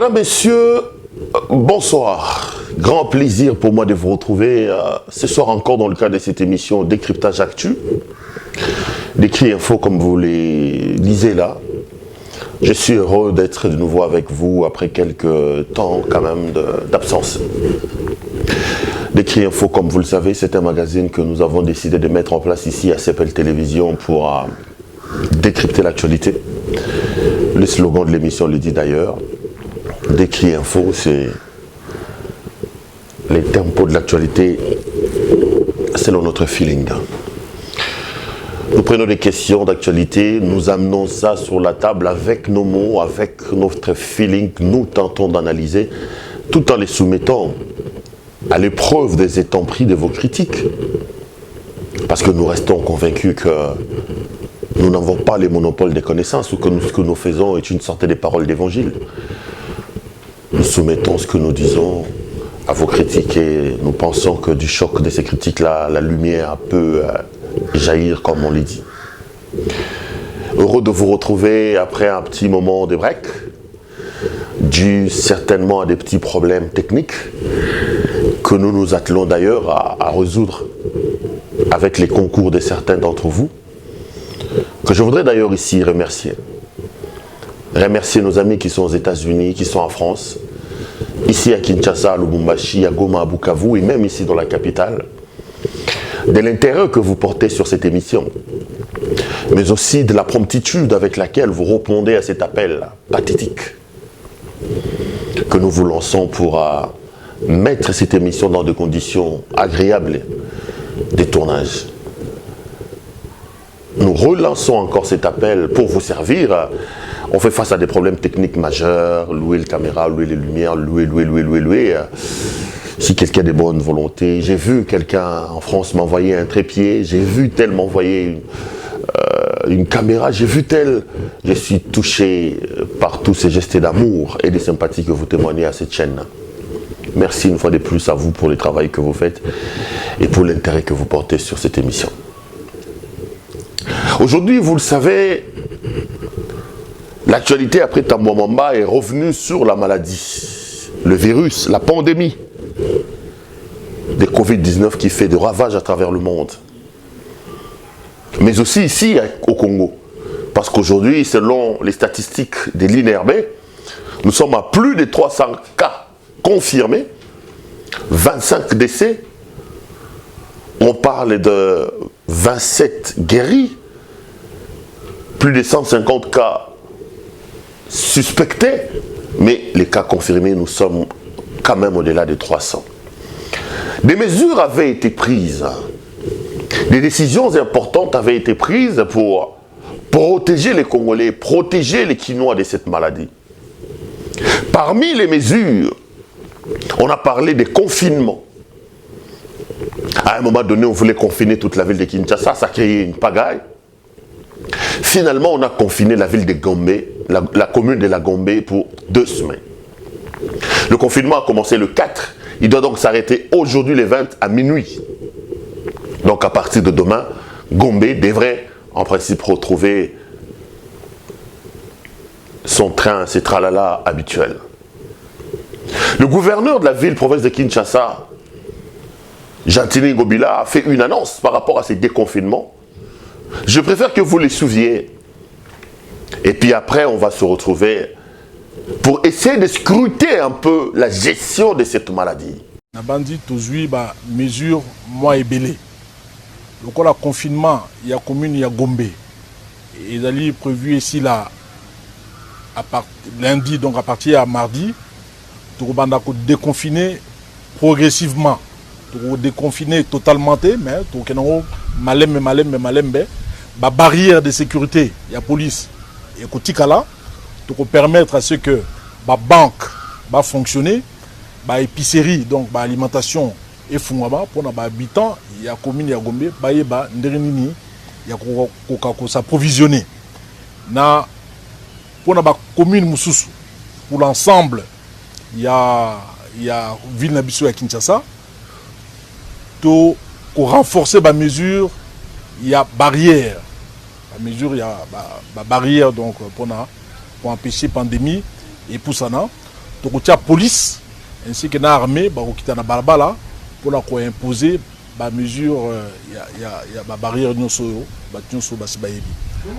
Madame, Messieurs, bonsoir. Grand plaisir pour moi de vous retrouver ce soir encore dans le cadre de cette émission Décryptage Actu. Décrit Info comme vous les lisez là. Je suis heureux d'être de nouveau avec vous après quelques temps quand même d'absence. Décrit Info, comme vous le savez, c'est un magazine que nous avons décidé de mettre en place ici à CPL Télévision pour décrypter l'actualité. Le slogan de l'émission le dit d'ailleurs. Décrit Info, c'est les tempos de l'actualité selon notre feeling. Nous prenons des questions d'actualité, nous amenons ça sur la table avec nos mots, avec notre feeling, nous tentons d'analyser tout en les soumettant à l'épreuve des intempéries de vos critiques. Parce que nous restons convaincus que nous n'avons pas les monopoles des connaissances ou que ce que nous faisons est une sorte de parole d'évangile. Nous soumettons ce que nous disons à vos critiques et nous pensons que du choc de ces critiques-là, la lumière peut jaillir comme on l'a dit. Heureux de vous retrouver après un petit moment de break, dû certainement à des petits problèmes techniques que nous nous attelons d'ailleurs à résoudre avec les concours de certains d'entre vous, que je voudrais d'ailleurs ici remercier. Remercier nos amis qui sont aux États-Unis, qui sont en France, ici à Kinshasa, à Lubumbashi, à Goma, à Bukavu et même ici dans la capitale, de l'intérêt que vous portez sur cette émission, mais aussi de la promptitude avec laquelle vous répondez à cet appel pathétique que nous vous lançons pour mettre cette émission dans des conditions agréables de tournage. Nous relançons encore cet appel pour vous servir. On fait face à des problèmes techniques majeurs, louer les caméras, louer les lumières, louer. Si quelqu'un a de bonne volonté, j'ai vu quelqu'un en France m'envoyer un trépied, j'ai vu tel m'envoyer une caméra, j'ai vu tel. Je suis touché par tous ces gestes d'amour et de sympathie que vous témoignez à cette chaîne. Merci une fois de plus à vous pour le travail que vous faites et pour l'intérêt que vous portez sur cette émission. Aujourd'hui, vous le savez, l'actualité après Tambwe Mwamba est revenue sur la maladie, le virus, la pandémie de Covid-19 qui fait des ravages à travers le monde. Mais aussi ici au Congo. Parce qu'aujourd'hui, selon les statistiques de l'INRB, nous sommes à plus de 300 cas confirmés, 25 décès. On parle de 27 guéris, plus de 150 cas suspectés, mais les cas confirmés, nous sommes quand même au-delà de 300. Des mesures avaient été prises, des décisions importantes avaient été prises pour protéger les Congolais, protéger les Kinois de cette maladie. Parmi les mesures, on a parlé des confinements. À un moment donné, on voulait confiner toute la ville de Kinshasa, ça créait une pagaille. Finalement, on a confiné la ville de Gombe, la commune de la Gombe pour 2 semaines. Le confinement a commencé le 4, il doit donc s'arrêter aujourd'hui le 20 à minuit. Donc à partir de demain, Gombe devrait en principe retrouver son train, ses tralala habituels. Le gouverneur de la ville-province de Kinshasa, Jantini Ngobila, a fait une annonce par rapport à ces déconfinements. Je préfère que vous les souviez. Et puis après, on va se retrouver pour essayer de scruter un peu la gestion de cette maladie. Nabandi tozui ba mesure moi et belé. Donc le confinement, il y a commune, il y a Gombe. Et il est prévu ici là lundi, donc à partir de mardi, tout va déconfiner progressivement. Tout déconfiner totalement, mais tout malembe. La barrière de sécurité, il y a police et Kotikala, pour permettre à ce que la banque va fonctionner, la épicerie, donc l'alimentation et Fungaba, pour les habitants, il y a commune, il y a Gombe, il y a Nderenini, il y a s'approvisionner. Pour la commune Moussoussou, pour l'ensemble, il y a ville Nabiso à Kinshasa, pour renforcer la mesure, il y a barrière. La mesure, il y a barrière donc, pour empêcher la pandémie et pour ça, la police ainsi que l'armée qui est dans balabala pour imposer des mesures il y a barrière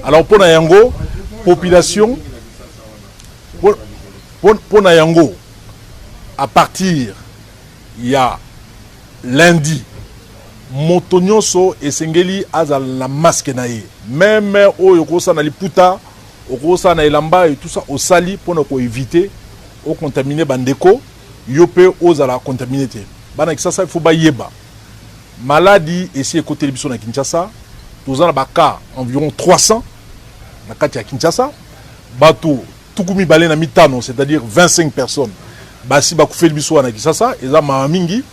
alors pour la population pour na yango à partir il y a lundi motonyoso esengeli azal na masque na ye même oyo kosa na liputa okosa na elamba et tout ça au sali pour ne éviter au contaminer bandeko yope ozala contaminer te bana kisasa il faut ba yeba maladie ici côté biso na Kinshasa tozana ba cas environ 300 na kati ya Kinshasa bato tukumi balé na mitano c'est-à-dire 25 personnes basi ba kufeli biso na Kinshasa eza mama mingi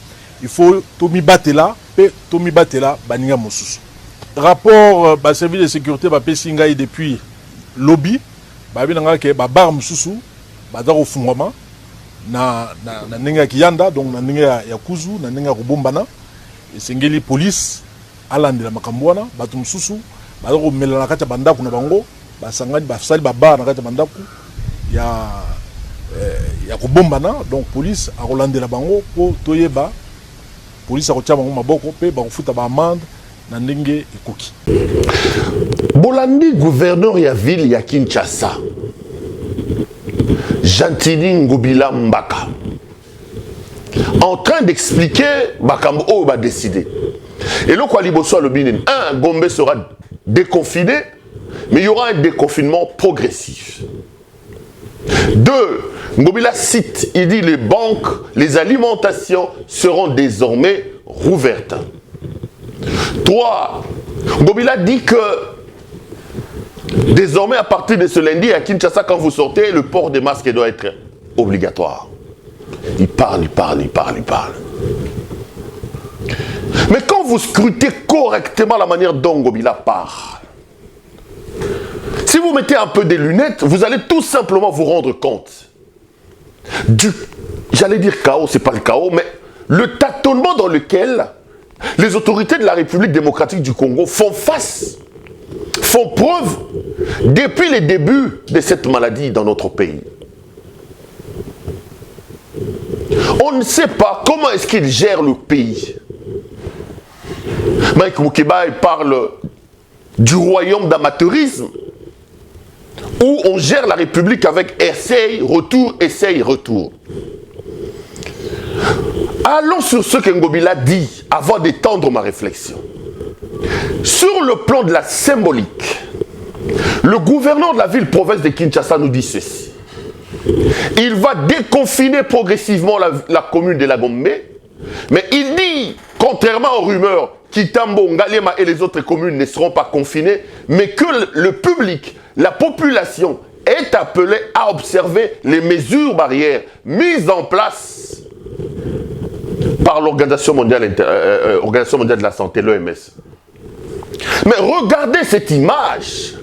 il faut tomi batela pe tomi batela baninga mosusu rapport ba service de sécurité ba pesinga depuis lobby ba binanga ke ba bar mosusu ba za kofungwama na ninga kiyanda donc na ninga ya kuzu na ninga kobombana esengeli police alandela makambwana bato mosusu ba za komela na kati ya bandaku na bango basangani basali ba bar na kati ya bandaku ya kobombana donc police a kolandela bango po toyeba police a kotia bango maboko pe ba kofuta ba amende na ndenge ekoki bolandi gouverneur ya ville ya Kinshasa Gentili Ngobila Mbaka en train d'expliquer bakambo o ba décider et le quoi liboso le binin Gombe sera déconfiné mais il y aura un déconfinement progressif. 2. Ngobila cite, il dit les banques, les alimentations seront désormais rouvertes. 3. Ngobila dit que désormais à partir de ce lundi à Kinshasa quand vous sortez, le port des masques doit être obligatoire. Il parle. Mais quand vous scrutez correctement la manière dont Ngobila parle, si vous mettez un peu des lunettes, vous allez tout simplement vous rendre compte du, j'allais dire chaos, c'est pas le chaos, mais le tâtonnement dans lequel les autorités de la République démocratique du Congo font preuve depuis les débuts de cette maladie dans notre pays. On ne sait pas comment est-ce qu'ils gèrent le pays. Mike Moukeba parle du royaume d'amateurisme où on gère la République avec essaye, retour. Allons sur ce que Ngobila dit avant d'étendre ma réflexion. Sur le plan de la symbolique, le gouverneur de la ville-province de Kinshasa nous dit ceci. Il va déconfiner progressivement la commune de la Gombe, mais il dit, contrairement aux rumeurs, Kitambo, Ngalema et les autres communes ne seront pas confinées, mais que le public, la population est appelée à observer les mesures barrières mises en place par l'Organisation mondiale de la santé, l'OMS. Mais regardez cette image.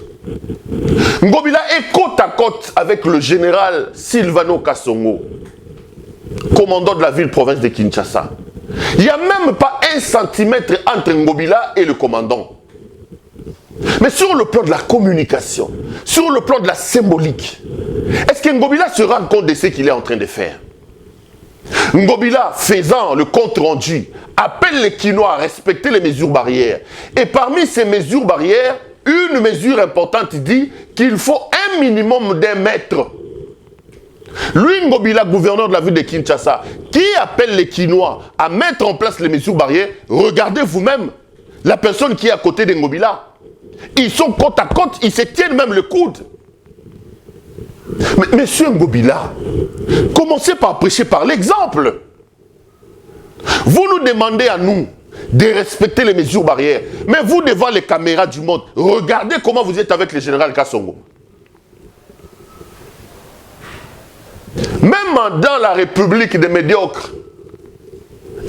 Ngobila est côte à côte avec le général Silvano Kasongo, commandant de la ville-province de Kinshasa. Il n'y a même pas 1 centimètre entre Ngobila et le commandant. Mais sur le plan de la communication, sur le plan de la symbolique, est-ce que Ngobila se rend compte de ce qu'il est en train de faire? Ngobila, faisant le compte rendu, appelle les Kinois à respecter les mesures barrières. Et parmi ces mesures barrières, une mesure importante dit qu'il faut un minimum d'1 mètre. Lui, Ngobila, gouverneur de la ville de Kinshasa, qui appelle les Kinois à mettre en place les mesures barrières, regardez vous-même la personne qui est à côté de Ngobila. Ils sont côte à côte, ils se tiennent même le coude. Mais monsieur Ngobila, commencez par prêcher par l'exemple. Vous nous demandez à nous de respecter les mesures barrières. Mais vous, devant les caméras du monde, regardez comment vous êtes avec le général Kasongo. Même dans la République des médiocres,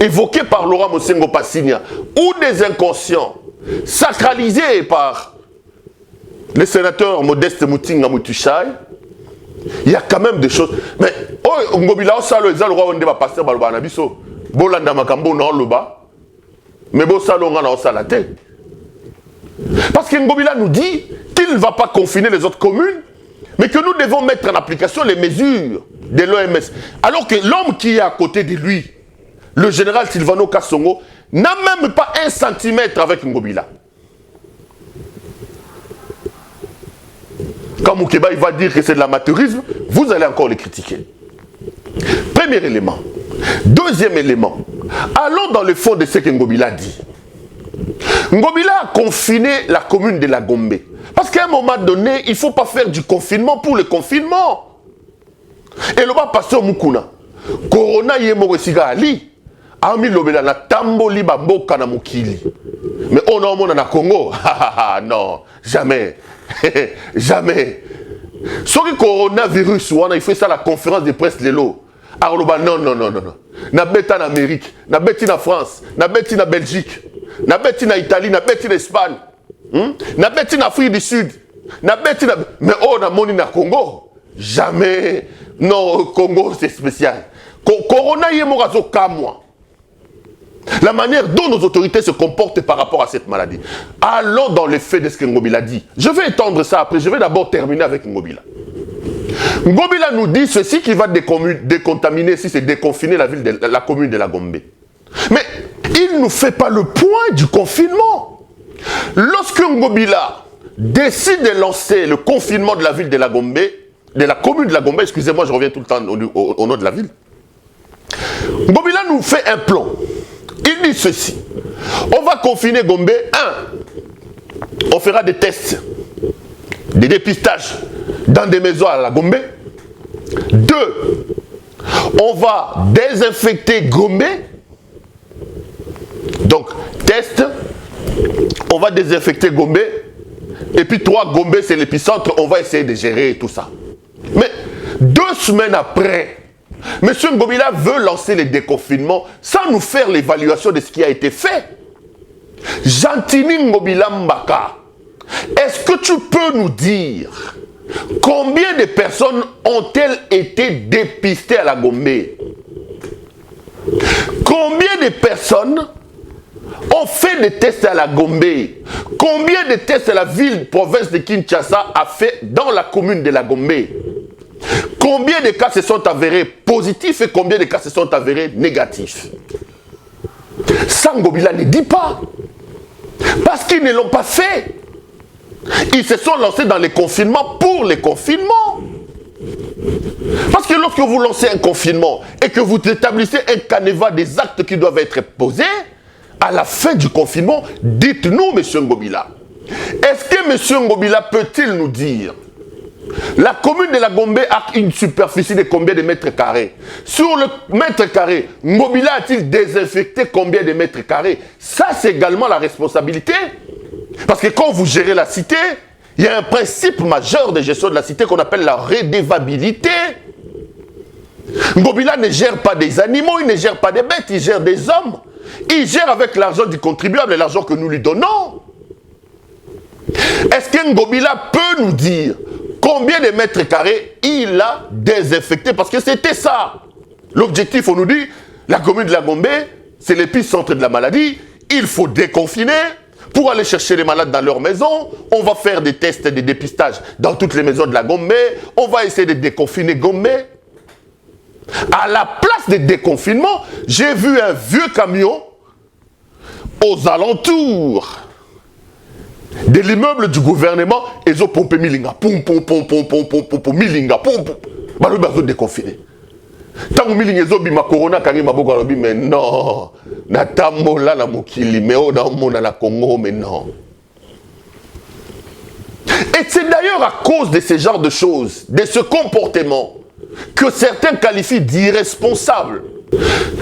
évoquée par Laurent Mosengo Passinia, ou des inconscients, sacralisés par le sénateur Modeste Moutinga Moutuchai, il y a quand même des choses. Mais, oh, Ngobila, Osalo, Ezal, Roi, on va passer par le Banabiso, Bolanda Makambo, non, le bas, mais Bosalo, on a Osalate. Parce que Ngobila nous dit qu'il ne va pas confiner les autres communes, mais que nous devons mettre en application les mesures de l'OMS. Alors que l'homme qui est à côté de lui, le général Silvano Kasongo, n'a même pas 1 centimètre avec Ngobila. Quand Moukeba il va dire que c'est de l'amateurisme, vous allez encore le critiquer. Premier élément. Deuxième élément. Allons dans le fond de ce que Ngobila dit. Ngobila a confiné la commune de la Gombe. Parce qu'à un moment donné, il ne faut pas faire du confinement pour le confinement. Et le bas pasteur Mukuna. Corona yemo resiga ali. Ami lobela na tamboli bamboka na mukili. Mais on a mon na Congo. Non, jamais. Jamais. Sur le coronavirus, il fait ça la conférence de presse de l'eau. Alors, non. Na bêta en Amérique, na bêta en France, na bêta en Belgique, na bêta en Italie, na bêta en Espagne, na bêta en Afrique du Sud, na bêta en... Mais on a moni na Congo. Jamais. Non, Congo c'est spécial. Corona yé morazo kamwa. La manière dont nos autorités se comportent par rapport à cette maladie. Allons dans les faits de ce que Ngobila dit. Je vais étendre ça après. Je vais d'abord terminer avec Ngobila. Ngobila nous dit ceci qui va décontaminer, si c'est déconfiner la commune de la Gombe. Mais il ne nous fait pas le point du confinement. Lorsque Ngobila décide de lancer le confinement de la ville de la Gombe, de la commune de la Gombe, excusez-moi, je reviens tout le temps au nom de la ville. Ngobila nous fait un plan. Il dit ceci. On va confiner Gombe. 1. On fera des tests, des dépistages dans des maisons à la Gombe. 2. On va désinfecter Gombe. Donc, test. On va désinfecter Gombe. Et puis 3, Gombe, c'est l'épicentre. On va essayer de gérer tout ça. Mais 2 semaines après, M. Ngobila veut lancer les déconfinements sans nous faire l'évaluation de ce qui a été fait. Jantini Ngobila Mbaka, est-ce que tu peux nous dire combien de personnes ont-elles été dépistées à la Gombe? Combien de personnes ont fait des tests à la Gombe? Combien de tests la ville, province de Kinshasa a fait dans la commune de la Gombe? Combien de cas se sont avérés positifs et combien de cas se sont avérés négatifs? Ça, Ngobila ne dit pas. Parce qu'ils ne l'ont pas fait. Ils se sont lancés dans les confinements pour les confinements. Parce que lorsque vous lancez un confinement et que vous établissez un canevas des actes qui doivent être posés, à la fin du confinement, dites-nous, M. Ngobila, est-ce que M. Ngobila peut-il nous dire la commune de la Gombe a une superficie de combien de mètres carrés? Sur le mètre carré, Ngobila a-t-il désinfecté combien de mètres carrés? Ça, c'est également la responsabilité. Parce que quand vous gérez la cité, il y a un principe majeur de gestion de la cité qu'on appelle la redevabilité. Ngobila ne gère pas des animaux, il ne gère pas des bêtes, il gère des hommes. Il gère avec l'argent du contribuable et l'argent que nous lui donnons. Est-ce que Ngobila peut nous dire combien de mètres carrés il a désinfecté? Parce que c'était ça. L'objectif, on nous dit, la commune de la Gombe, c'est l'épicentre de la maladie. Il faut déconfiner pour aller chercher les malades dans leur maison. On va faire des tests et des dépistages dans toutes les maisons de la Gombe. On va essayer de déconfiner Gombe. À la place de déconfinement, j'ai vu un vieux camion aux alentours de l'immeuble du gouvernement, ils ont pompé Milinga. Pom, pom, pom, pom, pom, pom, pom, pom, Milinga. Pom, pom. Bah, ils ont déconfiné. Tant que Milinga, ils ont dit, ma corona, quand ils ont dit, mais non. Natamo là, la mokili, mais on a mon à la Congo, mais non. Et c'est d'ailleurs à cause de ce genre de choses, de ce comportement, que certains qualifient d'irresponsable,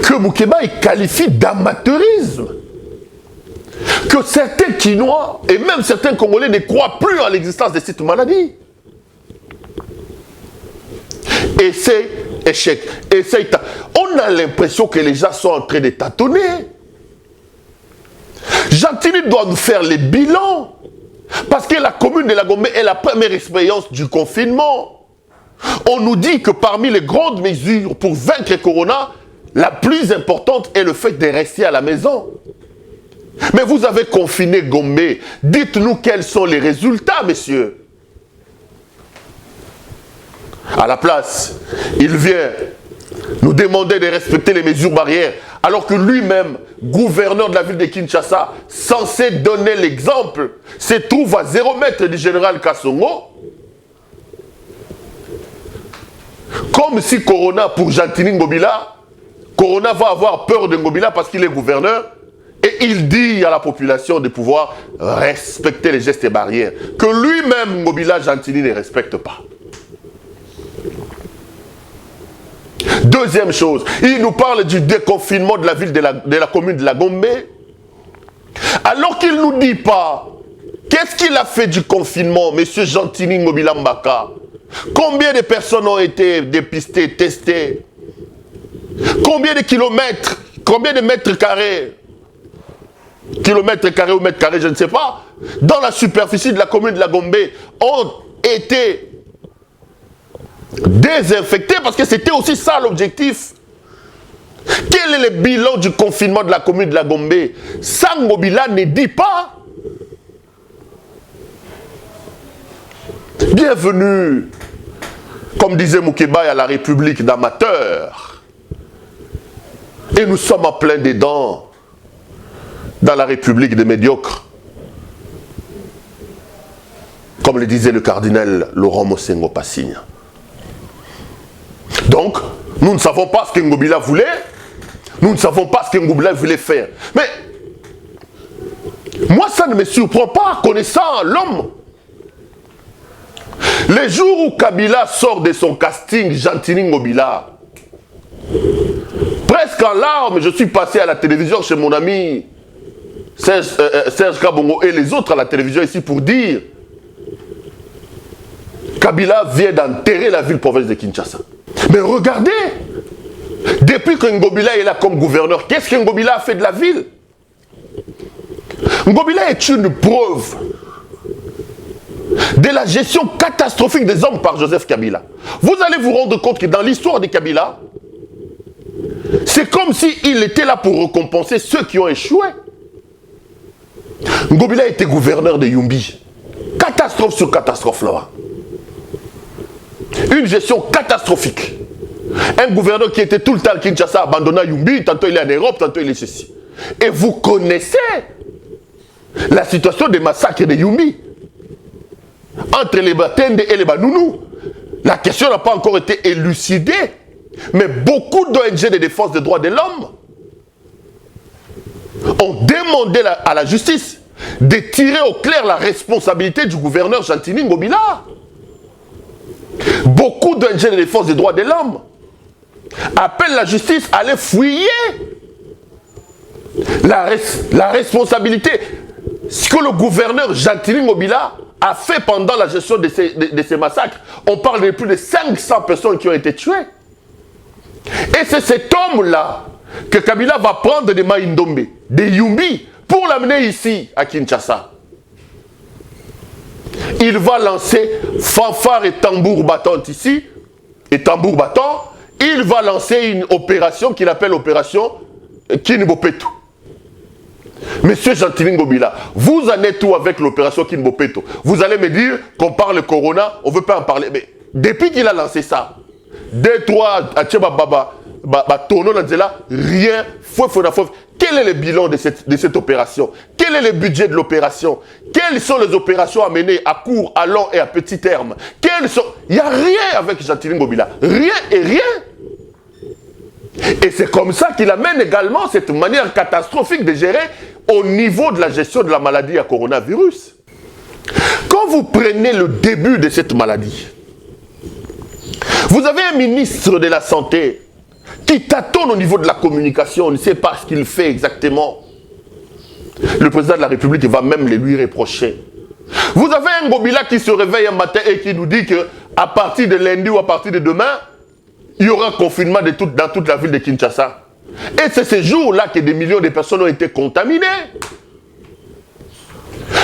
que Moukeba qualifie d'amateurisme. Que certains Quinois et même certains Congolais ne croient plus à l'existence de cette maladie. Et c'est échec. Et on a l'impression que les gens sont en train de tâtonner. Jantini doit nous faire les bilans. Parce que la commune de la Gombe est la première expérience du confinement. On nous dit que parmi les grandes mesures pour vaincre le corona, la plus importante est le fait de rester à la maison. Mais vous avez confiné Gombe. Dites-nous quels sont les résultats, messieurs. À la place, il vient nous demander de respecter les mesures barrières, alors que lui-même, gouverneur de la ville de Kinshasa, censé donner l'exemple, se trouve à 0 mètre du général Kassongo. Comme si Corona, pour Jantini Ngobila, Corona va avoir peur de Ngobila parce qu'il est gouverneur, et il dit à la population de pouvoir respecter les gestes et barrières, que lui-même, Ngobila Jantini, ne respecte pas. Deuxième chose, il nous parle du déconfinement de la ville de la commune de la Gombe, alors qu'il ne nous dit pas qu'est-ce qu'il a fait du confinement, M. Jantini Ngobila Mbaka. Combien de personnes ont été dépistées, testées? Combien de kilomètres, combien de mètres carrés, kilomètres carrés ou mètres carrés, je ne sais pas, dans la superficie de la commune de la Gombe ont été désinfectés, parce que c'était aussi ça l'objectif. Quel est le bilan du confinement de la commune de la Gombe? Ngobila ne dit pas. Bienvenue, comme disait Moukeba, à la République d'amateurs. Et nous sommes en plein dedans dans la République des médiocres. Comme le disait le cardinal Laurent Mosengo Passigne. Donc, nous ne savons pas ce que Ngobila voulait. Nous ne savons pas ce que Ngobila voulait faire. Mais, moi, ça ne me surprend pas, connaissant l'homme. Les jours où Kabila sort de son casting, Jantini Ngobila, presque en larmes, je suis passé à la télévision chez mon ami Serge Kabongo et les autres à la télévision ici pour dire Kabila vient d'enterrer la ville-province de Kinshasa. Mais regardez, depuis que Ngobila est là comme gouverneur, qu'est-ce que Ngobila a fait de la ville? Ngobila est une preuve de la gestion catastrophique des hommes par Joseph Kabila. Vous allez vous rendre compte que dans l'histoire de Kabila, c'est comme s'il était là pour récompenser ceux qui ont échoué. Ngobila était gouverneur de Yumbi. Catastrophe sur catastrophe là-bas. Une gestion catastrophique. Un gouverneur qui était tout le temps à Kinshasa, abandonné à Yumbi, tantôt il est en Europe, tantôt il est ceci. Et vous connaissez la situation des massacres de Yumbi. Entre les Batende et les Banounous. La question n'a pas encore été élucidée. Mais beaucoup d'ONG de défense des droits de l'homme ont demandé à la justice de tirer au clair la responsabilité du gouverneur Jantini Ngobila. Beaucoup d'ONG de défense des droits de l'homme appellent la justice à aller fouiller la responsabilité. Ce que le gouverneur Jantini Ngobila a fait pendant la gestion de ces massacres. On parle de plus de 500 personnes qui ont été tuées. Et c'est cet homme-là que Kabila va prendre de Maïndombe, de Yumbi, pour l'amener ici, à Kinshasa. Il va lancer fanfare et tambour battant ici, et tambour battant. Il va lancer une opération qu'il appelle l'opération Kinbopeto. Monsieur Jantini Ngobila, vous en êtes où avec l'opération Kinbopeto? Vous allez me dire qu'on parle Corona, on ne veut pas en parler. Mais depuis qu'il a lancé ça, 2, 3, tono Nanzela, rien, quel est le bilan de cette opération? Quel est le budget de l'opération? Quelles sont les opérations à mener à court, à long et à petit terme? Il n'y a rien avec Jantini Ngobila. Rien et rien. Et c'est comme ça qu'il amène également cette manière catastrophique de gérer au niveau de la gestion de la maladie à coronavirus. Quand vous prenez le début de cette maladie, vous avez un ministre de la Santé qui tâtonne au niveau de la communication, on ne sait pas ce qu'il fait exactement. Le président de la République va même les lui reprocher. Vous avez un Ngobila qui se réveille un matin et qui nous dit qu'à partir de lundi ou à partir de demain, il y aura un confinement dans toute la ville de Kinshasa. Et c'est ce jour-là que des millions de personnes ont été contaminées.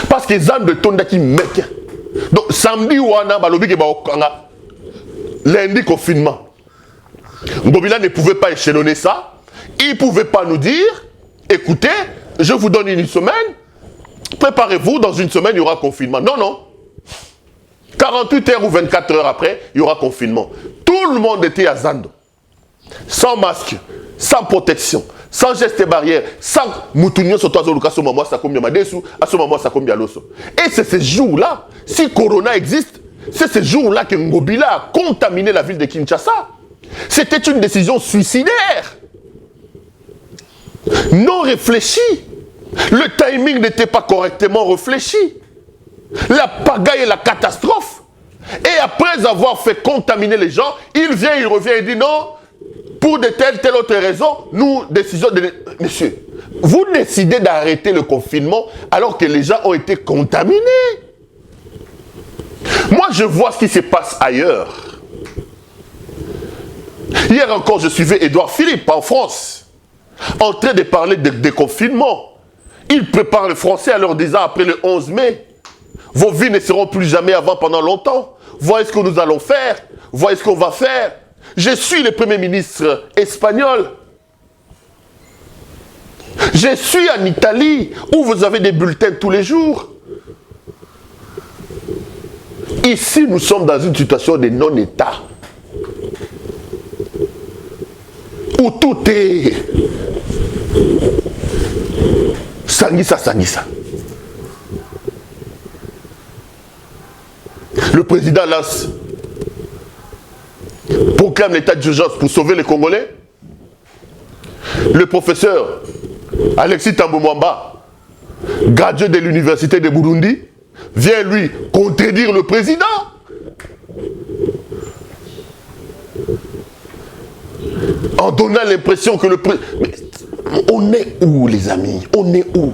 Parce que les gens de Tonda qui mec. Donc samedi ou lundi confinement. Ngobila ne pouvait pas échelonner ça. Il ne pouvait pas nous dire, écoutez, je vous donne une semaine, préparez-vous, dans une semaine il y aura confinement. Non, non. 48 heures ou 24 heures après, il y aura confinement. Tout le monde était à Zando. Sans masque, sans protection, sans gestes barrières, sans moutounion sur toi, à ce moment, ça combien Madesu, à ce moment, ça combien Loso. Et c'est ces jours-là, si Corona existe, c'est ces jours-là que Ngobila a contaminé la ville de Kinshasa. C'était une décision suicidaire. Non réfléchie. Le timing n'était pas correctement réfléchi. La pagaille et la catastrophe. Et après avoir fait contaminer les gens, il vient, il revient et dit non, pour de telle autre raison, nous décidons de... Monsieur, vous décidez d'arrêter le confinement alors que les gens ont été contaminés. Moi, je vois ce qui se passe ailleurs. Hier encore, je suivais Édouard Philippe en France, en train de parler de déconfinement. Il prépare les Français en leur disant après le 11 mai, vos vies ne seront plus jamais avant pendant longtemps. Voyez ce que nous allons faire. Voyez ce qu'on va faire. Je suis le Premier ministre espagnol. Je suis en Italie, où vous avez des bulletins tous les jours. Ici, nous sommes dans une situation de non-État. Où tout est... Sangisa, Sangisa. Le président lance, proclame l'état d'urgence pour sauver les Congolais. Le professeur Alexis Tambo Mwamba, gradué de l'université de Burundi, vient lui contredire le président. En donnant l'impression que le président... On est où, les amis? On est où?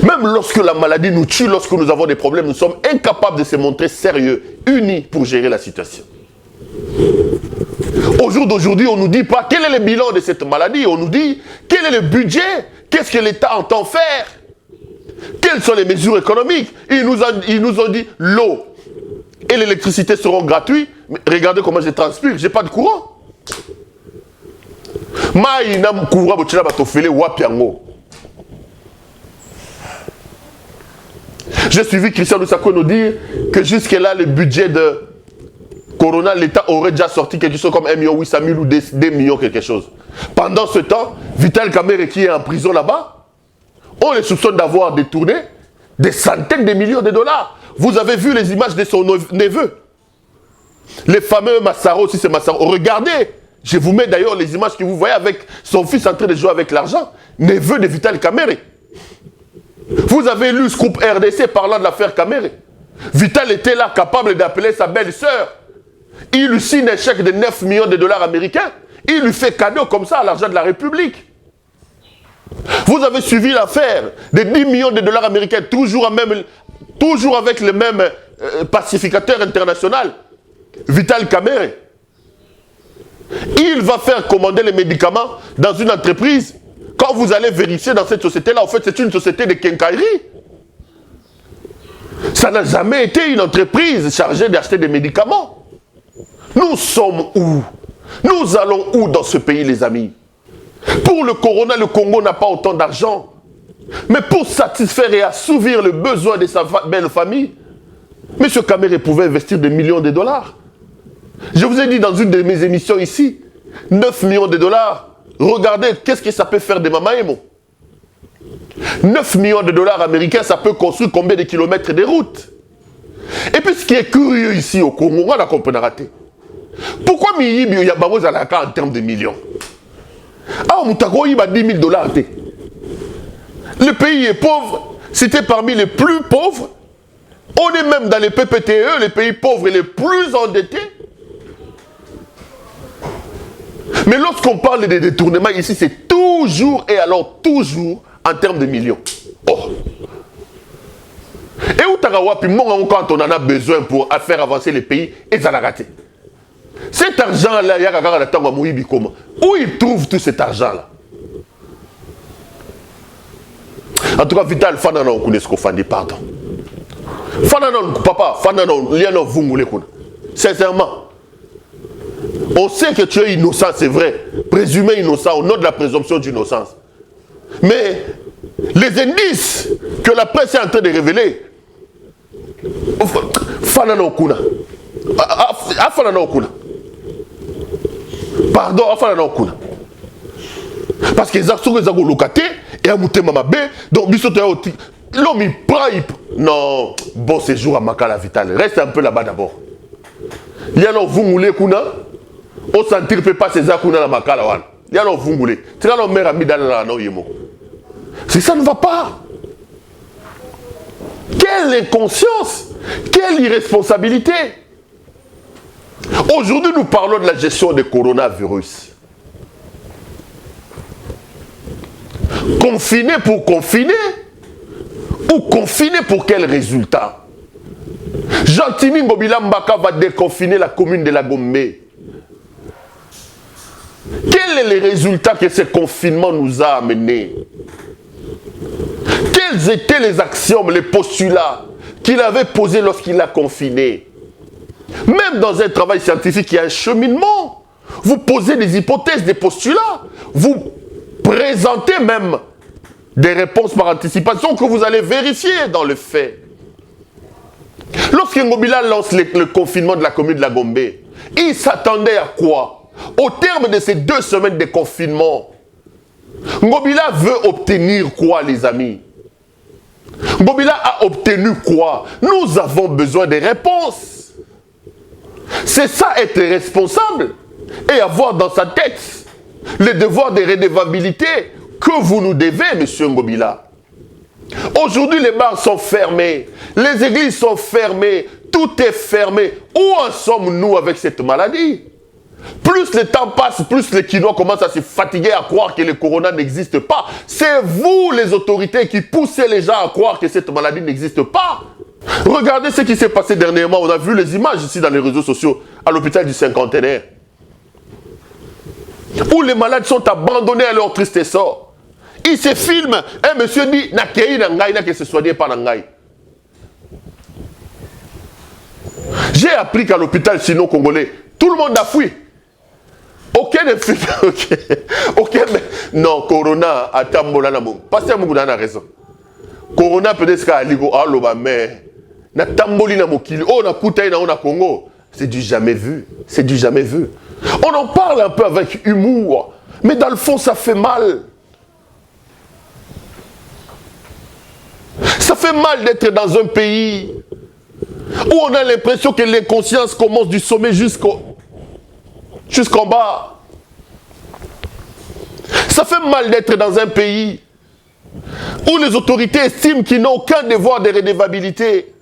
Même lorsque la maladie nous tue, lorsque nous avons des problèmes, nous sommes incapables de se montrer sérieux, unis pour gérer la situation. Au jour d'aujourd'hui, on ne nous dit pas quel est le bilan de cette maladie, on nous dit quel est le budget, qu'est-ce que l'État entend faire, quelles sont les mesures économiques. Ils nous ont dit l'eau et l'électricité seront gratuits. Mais regardez comment je transpire, je n'ai pas de courant. J'ai suivi Christian Lusako nous dire que jusque-là, le budget de Corona, l'État aurait déjà sorti quelque chose comme 1,8 million ou 2 millions quelque chose. Pendant ce temps, Vital Kamerhe qui est en prison là-bas, on les soupçonne d'avoir détourné des centaines de millions de dollars. Vous avez vu les images de son neveu. Les fameux Massaro, si c'est Massaro. Regardez, je vous mets d'ailleurs les images que vous voyez avec son fils en train de jouer avec l'argent. Neveu de Vital Kamerhe. Vous avez lu Scoop RDC parlant de l'affaire Kamerhe. Vital était là capable d'appeler sa belle-sœur. Il lui signe un chèque de 9 millions de dollars américains. Il lui fait cadeau comme ça à l'argent de la République. Vous avez suivi l'affaire de 10 millions de dollars américains, toujours avec le même pacificateur international, Vital Kamerhe. Il va faire commander les médicaments dans une entreprise. Quand vous allez vérifier dans cette société-là, en fait, c'est une société de quincaillerie. Ça n'a jamais été une entreprise chargée d'acheter des médicaments. Nous sommes où? Nous allons où dans ce pays, les amis? Pour le Corona, le Congo n'a pas autant d'argent. Mais pour satisfaire et assouvir le besoin de sa belle famille, M. Kamerhe pouvait investir des millions de dollars. Je vous ai dit dans une de mes émissions ici, 9 millions de dollars. Regardez, qu'est-ce que ça peut faire de Mamaemo? 9 millions de dollars américains, ça peut construire combien de kilomètres de routes? Et puis ce qui est curieux ici au Congo, on a compris raté. Pourquoi Miyibi Yabamo Zalaka en termes de millions? Ah, Moutago, il a 10 000 dollars. Le pays est pauvre, c'était parmi les plus pauvres. On est même dans les PPTE, les pays pauvres et les plus endettés. Mais lorsqu'on parle des détournements ici, c'est toujours et alors toujours en termes de millions. Oh. Et où Tagawapi, quand on en a besoin pour faire avancer les pays, et ça l'a raté. Cet argent-là, où il trouve tout cet argent-là? En tout cas, Vital, Fanana, on connaît ce qu'on fait, pardon. Fanana, papa, Fanana, Liano, Vungule, sincèrement. On sait que tu es innocent, c'est vrai. Présumé innocent, au nom de la présomption d'innocence. Mais les indices que la presse est en train de révéler Fana no kuna. Afana no kuna. Pardon, afana no kuna. Parce que les actions que vous locate et à mouté mamabe, donc bisoto l'homme il prend, non, bon séjour à Makala Vital. Reste un peu là-bas d'abord. Il y a non vous moulez kuna, on sentir peut pas ces akuna la Makala wan. Il y a non vous moulez. C'est là nos mère ami dans la no yemo. Si ça ne va pas. Quelle inconscience, quelle irresponsabilité. Aujourd'hui, nous parlons de la gestion du coronavirus. Confiner pour confiner ou confiner pour quel résultat? Jean-Timi Ngobila Mbaka va déconfiner la commune de la Gombe. Quel est le résultat que ce confinement nous a amené? Quelles étaient les actions, les postulats qu'il avait posés lorsqu'il a confiné? Même dans un travail scientifique, il y a un cheminement. Vous posez des hypothèses, des postulats. Vous présentez même des réponses par anticipation que vous allez vérifier dans le fait. Lorsque Ngobila lance le confinement de la commune de la Gombe, il s'attendait à quoi? Au terme de ces 2 semaines de confinement, Ngobila veut obtenir quoi, les amis? Ngobila a obtenu quoi? Nous avons besoin de réponses. C'est ça être responsable et avoir dans sa tête le devoir de redevabilité que vous nous devez, monsieur Ngobila. Aujourd'hui, les bars sont fermés, les églises sont fermées, tout est fermé. Où en sommes-nous avec cette maladie? Plus le temps passe, plus les Quinois commencent à se fatiguer à croire que le corona n'existe pas. C'est vous, les autorités, qui poussez les gens à croire que cette maladie n'existe pas. Regardez ce qui s'est passé dernièrement. On a vu les images ici dans les réseaux sociaux à l'hôpital du Cinquantenaire, où les malades sont abandonnés à leur triste sort. Ils se filment. Un monsieur dit « Nakei nangai, na que se soigner par nangai ». J'ai appris qu'à l'hôpital sino-congolais, tout le monde a fui. Aucun ne fuit. Aucun. Non, Corona, attends, Pasteur Mougoudan a raison. Corona peut-être qu'à Ligo, mais na tamboli na mokili, oh na kutaï na on a Congo. C'est du jamais vu. C'est du jamais vu. On en parle un peu avec humour, mais dans le fond, ça fait mal. Ça fait mal d'être dans un pays où on a l'impression que l'inconscience commence du sommet jusqu'en bas. Ça fait mal d'être dans un pays où les autorités estiment qu'ils n'ont aucun devoir de redevabilité.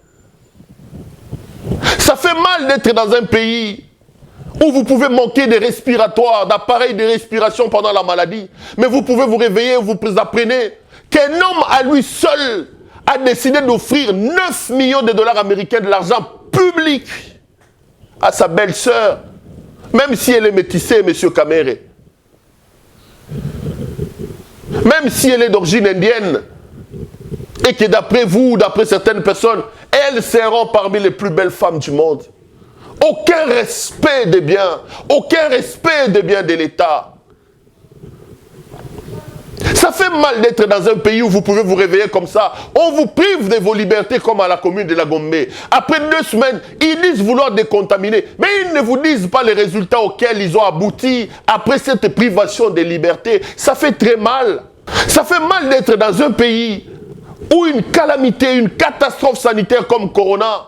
Ça fait mal d'être dans un pays où vous pouvez manquer de respiratoires, d'appareils de respiration pendant la maladie, mais vous pouvez vous réveiller, vous apprenez qu'un homme à lui seul a décidé d'offrir 9 millions de dollars américains de l'argent public à sa belle-sœur, même si elle est métissée, M. Kamere. Même si elle est d'origine indienne, et que d'après vous, d'après certaines personnes, elles seront parmi les plus belles femmes du monde. Aucun respect des biens, aucun respect des biens de l'État. Ça fait mal d'être dans un pays où vous pouvez vous réveiller comme ça. On vous prive de vos libertés comme à la commune de la Gombe. Après 2 semaines, ils disent vouloir décontaminer. Mais ils ne vous disent pas les résultats auxquels ils ont abouti après cette privation de liberté. Ça fait très mal. Ça fait mal d'être dans un pays où une calamité, une catastrophe sanitaire comme Corona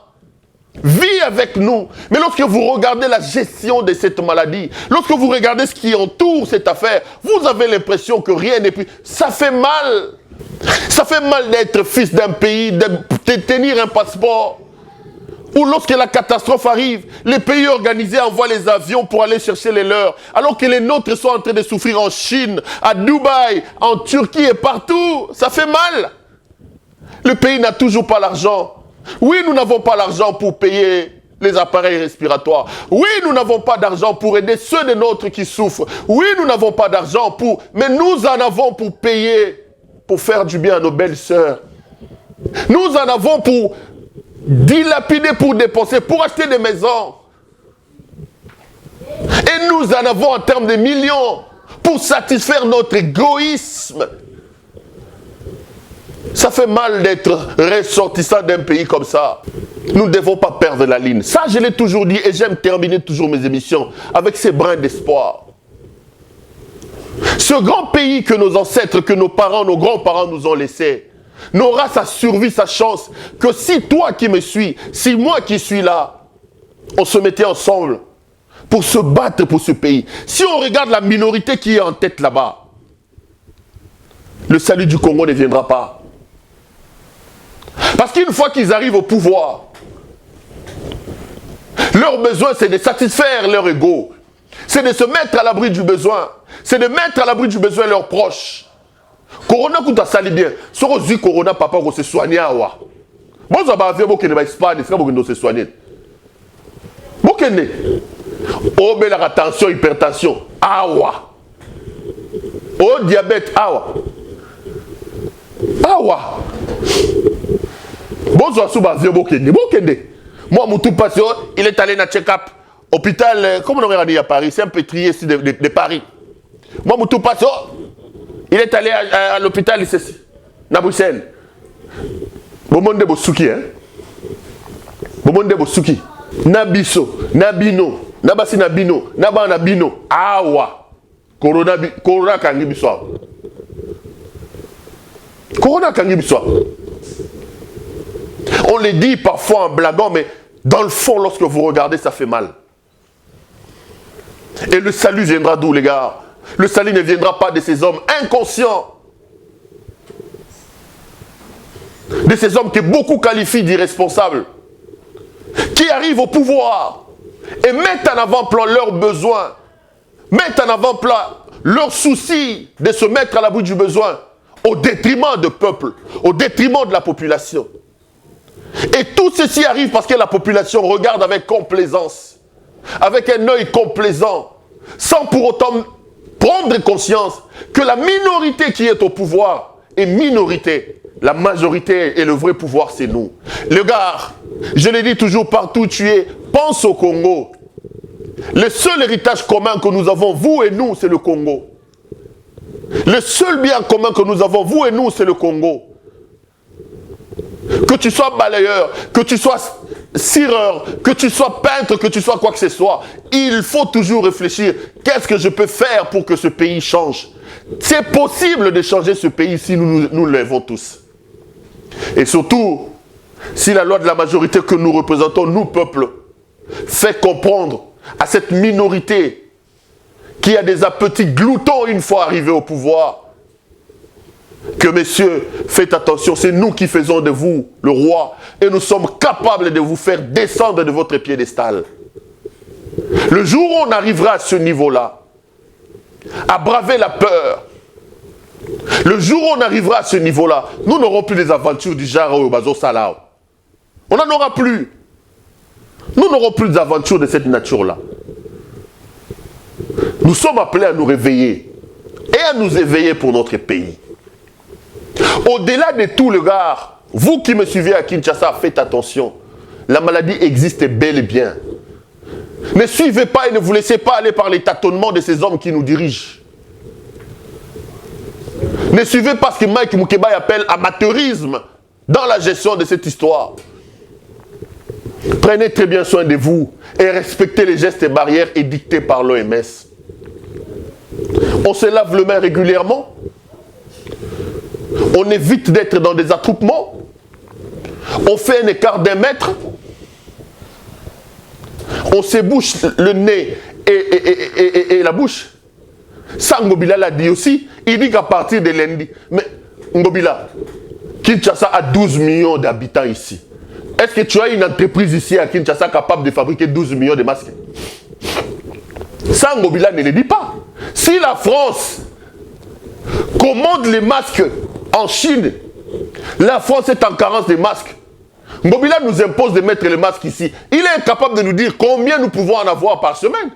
vit avec nous. Mais lorsque vous regardez la gestion de cette maladie, lorsque vous regardez ce qui entoure cette affaire, vous avez l'impression que rien n'est plus. Ça fait mal. Ça fait mal d'être fils d'un pays, de tenir un passeport. Ou lorsque la catastrophe arrive, les pays organisés envoient les avions pour aller chercher les leurs, alors que les nôtres sont en train de souffrir en Chine, à Dubaï, en Turquie et partout. Ça fait mal. Le pays n'a toujours pas l'argent. Oui, nous n'avons pas l'argent pour payer les appareils respiratoires. Oui, nous n'avons pas d'argent pour aider ceux de nôtres qui souffrent. Oui, nous n'avons pas d'argent pour... Mais nous en avons pour payer, pour faire du bien à nos belles sœurs. Nous en avons pour dilapider, pour dépenser, pour acheter des maisons. Et nous en avons en termes de millions pour satisfaire notre égoïsme. Ça fait mal d'être ressortissant d'un pays comme ça. Nous ne devons pas perdre la ligne. Ça, je l'ai toujours dit et j'aime terminer toujours mes émissions avec ces brins d'espoir. Ce grand pays que nos ancêtres, que nos parents, nos grands-parents nous ont laissé, n'aura sa survie, sa chance, que si toi qui me suis, si moi qui suis là, on se mettait ensemble pour se battre pour ce pays. Si on regarde la minorité qui est en tête là-bas, le salut du Congo ne viendra pas. Parce qu'une fois qu'ils arrivent au pouvoir, leur besoin c'est de satisfaire leur ego. C'est de se mettre à l'abri du besoin. C'est de mettre à l'abri du besoin leurs proches. Corona kuta sali bien. Soko zi corona papa ko se soigner awa. Bon ça va faire beaucoup de Espagne, c'est beaucoup de se soigner. Beaucoup de. Oh mais la tension, hypertension, awa. Oh diabète, awa. Awa. Bon ça va faire beaucoup de. Moi mon tout patient, il est allé na check-up. Hôpital, comme on aurait dit à Paris, c'est un pétrier ici de Paris. Moi, mon tout passe, il est allé à l'hôpital ici, à Bruxelles. Bomonde Bosuki, hein? Bomonde Bosuki. Nabiso, Nabino, Nabasi Nabino, Naba Nabino, Awa. Corona Kangi Biswa. Corona Kangi Biswa. On le dit parfois en blaguant, mais dans le fond, lorsque vous regardez, ça fait mal. Et le salut viendra d'où, les gars? Le salut ne viendra pas de ces hommes inconscients. De ces hommes que beaucoup qualifient d'irresponsables. Qui arrivent au pouvoir et mettent en avant-plan leurs besoins. Mettent en avant-plan leurs soucis de se mettre à l'abri du besoin. Au détriment du peuple. Au détriment de la population. Et tout ceci arrive parce que la population regarde avec complaisance. Avec un œil complaisant, sans pour autant prendre conscience que la minorité qui est au pouvoir est minorité. La majorité et le vrai pouvoir, c'est nous. Les gars, je le dis toujours, partout où tu es, pense au Congo. Le seul héritage commun que nous avons, vous et nous, c'est le Congo. Le seul bien commun que nous avons, vous et nous, c'est le Congo. Que tu sois balayeur, que tu sois cireur, que tu sois peintre, que tu sois quoi que ce soit, il faut toujours réfléchir, qu'est-ce que je peux faire pour que ce pays change? C'est possible de changer ce pays si nous lèvons tous. Et surtout, si la loi de la majorité que nous représentons, nous, peuple, fait comprendre à cette minorité qui a des appétits gloutons une fois arrivé au pouvoir, que messieurs, faites attention, c'est nous qui faisons de vous le roi et nous sommes capables de vous faire descendre de votre piédestal. Le jour où on arrivera à ce niveau-là, à braver la peur, le jour où on arrivera à ce niveau-là, nous n'aurons plus des aventures du genre au Bazo Salao. On n'en aura plus. Nous n'aurons plus d'aventures de cette nature-là. Nous sommes appelés à nous réveiller et à nous éveiller pour notre pays. Au-delà de tout, les gars, vous qui me suivez à Kinshasa, faites attention. La maladie existe bel et bien. Ne suivez pas et ne vous laissez pas aller par les tâtonnements de ces hommes qui nous dirigent. Ne suivez pas ce que Mike Mukeba appelle amateurisme dans la gestion de cette histoire. Prenez très bien soin de vous et respectez les gestes et barrières édictés par l'OMS. On se lave les mains régulièrement. On évite d'être dans des attroupements. On fait un écart d'1 mètre. On s'ébouche le nez et la bouche. Ça, Ngobila l'a dit aussi. Il dit qu'à partir de lundi. Mais Ngobila, Kinshasa a 12 millions d'habitants ici. Est-ce que tu as une entreprise ici à Kinshasa capable de fabriquer 12 millions de masques? Ça, Ngobila ne le dit pas. Si la France commande les masques en Chine, la France est en carence de masques. Ngobila nous impose de mettre les masques ici. Il est incapable de nous dire combien nous pouvons en avoir par semaine.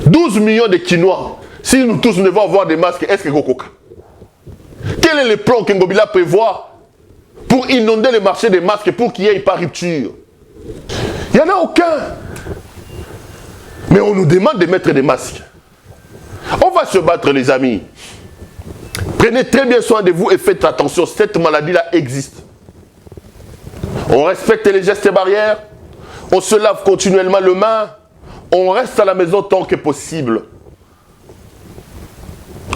12 millions de Quinois. Si nous tous devons avoir des masques, est-ce que Gokoka? Quel est le plan que Ngobila prévoit pour inonder le marché des masques pour qu'il n'y ait pas rupture? Il n'y en a aucun. Mais on nous demande de mettre des masques. On va se battre, les amis. Prenez très bien soin de vous et faites attention, cette maladie-là existe. On respecte les gestes et barrières, on se lave continuellement les mains, on reste à la maison tant que possible.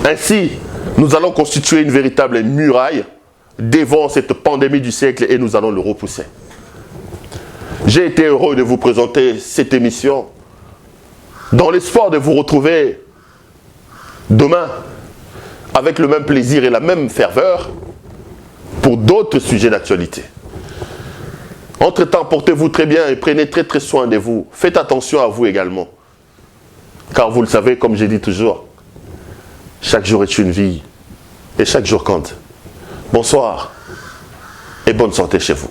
Ainsi, nous allons constituer une véritable muraille devant cette pandémie du siècle et nous allons le repousser. J'ai été heureux de vous présenter cette émission dans l'espoir de vous retrouver demain avec le même plaisir et la même ferveur pour d'autres sujets d'actualité. Entre-temps, portez-vous très bien et prenez très très soin de vous. Faites attention à vous également. Car vous le savez, comme j'ai dit toujours, chaque jour est une vie et chaque jour compte. Bonsoir et bonne santé chez vous.